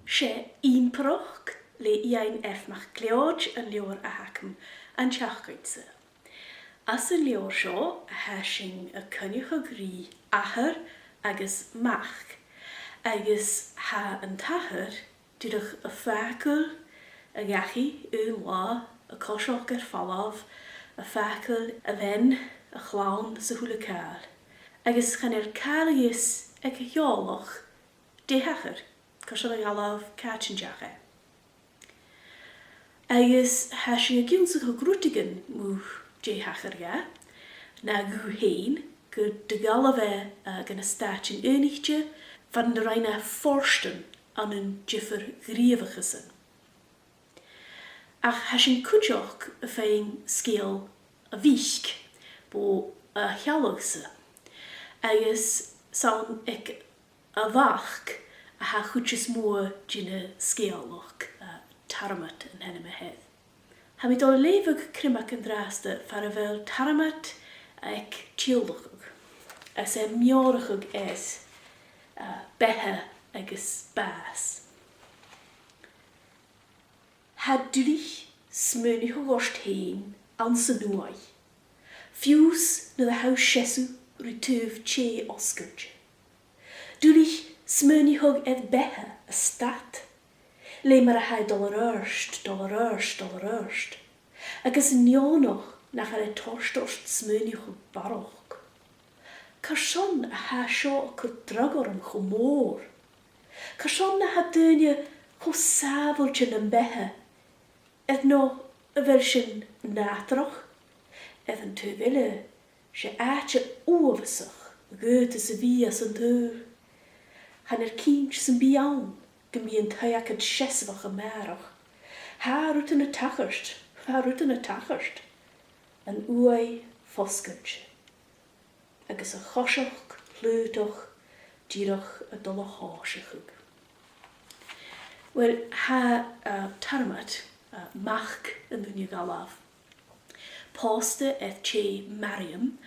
sé Ìmpireachd le iain efmach gleod yn leor a hacym yn tiachgoedse. As yn leor sio, hesing y cynnych o gri ahar agos mach, agos ha yn tahar, dydych y ffacl, y gachu, y la, y cosioch gyr falof, y ffacl, y fen, y chlawn sy hwyl y cael. Agos chanel cael ys ag hioloch dehachar, cosioch y galaf cachin jache. Agos hesing y gyn sy'n grwtigan mwch dehachar ga, na gw hein, gyda dy galaf gan y stat yn ynigtje van de reine forsten an een jiffer grievigesen. Ach hesing kutjoch y fein skeel a wiek, bo a hialogse. Agos sawn ik a vach a ha chutjes moe gine skeelloch tarmat yn henne me hedd. Ha mi dol levig krimak yn draste far a vel tarmat ek tieldochug. As e mjorachug es behe agos bas. Had dulich smyrnig o gost heen an sy nuai. Fiws na the haus shesu rytyf che osgurge. Dulich smyrnig hog ed behe a stat. Le mar a hai dollarørst. Agos nionoch nach ar e torstorst smyrnig hog baroch. Carson a ha sio o dragor am chomor. Carson na ha dynja ho savoltjen yn behe. Ed no y fel sy'n natroch, edd yn tyfile, se aatje oeversach, goethe se via sy'n deur. Han kientje sy'n bian, gemien tijak het sjessvach y meroch. Haar ut yn y tachert, yn uai fosgurtje. Agus y chosioch, hleutoch, dieroch y dolle hoosjechug. Wel, ha tarmat, mach yn ddyn galaf. Poste eth che Mariam,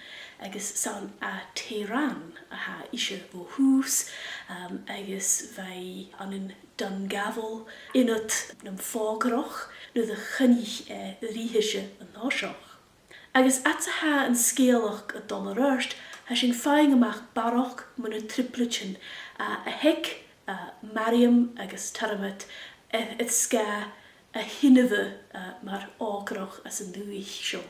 agos sawn a Tehran a ha isio o hws, agos fai an yn dungafol unot yn ffogroch, nid y chynnych rihysio yn hosioch. Agos at a ha yn sgeeloch y dollarørst, ha sy'n ffaing ymach baroch mwyn y triplytjen a hec Mariam agos tarmat eth sga a hinnewe mar ógroch as yn dwyich sio.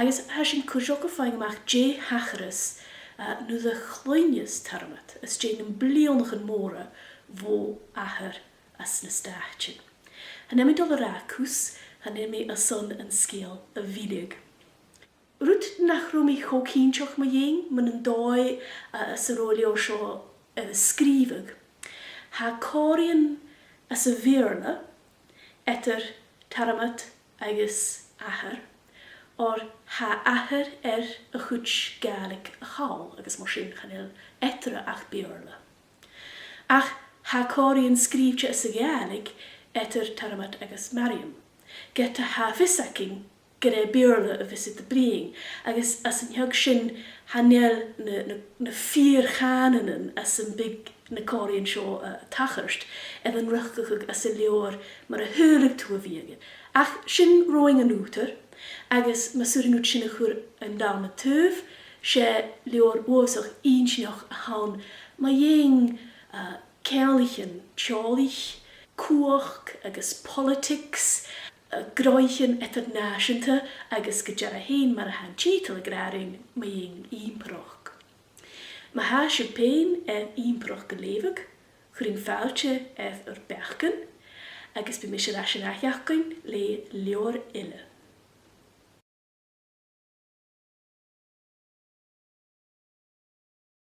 Agos ha sy'n cwrsioch o ffaing ymach je hachrys nhw dde chlwynius tarmat as je yn blionach yn môra fo ahar as na staatjen. Hanem i dol yr acws, hanem i ason yn sgeel y filig. Rwyd nach rwm i cho cynsioch ma yng, ma'n yn doi as yr olio sio skrifig. Ha corian as y virna, etter tarmat agos ahar, or ha ahar y chwtch gaelig a chael agos mor sy'n chanel etra ach byrla. Ach ha corian skrifje as y gaelig etter tarmat agos Mariam. Geta ha fisaking gyda byrla y fysid y bring, agos as yn hyg sy'n hanel na fyr chanen as yn big na corian sio tachyrst, edd yn rychgach as y leor mar a hylig to a fiege. Ach sy'n roing yn úter, agos ma surin út sy'n chwr yn dawn y tyf, se leor oosach einsinach a haun, ma yng kellichen, tjolich, kuach, agos politics, groichen etter nasiente, agos gajara heen mar a han cheetel graring ma yng Ìmpireachd. Ma ha se pein Ìmpireachd gelevig, chwrin faaltje edd yr bergen, agos by mis yr asyn achiachgyn le leor ille.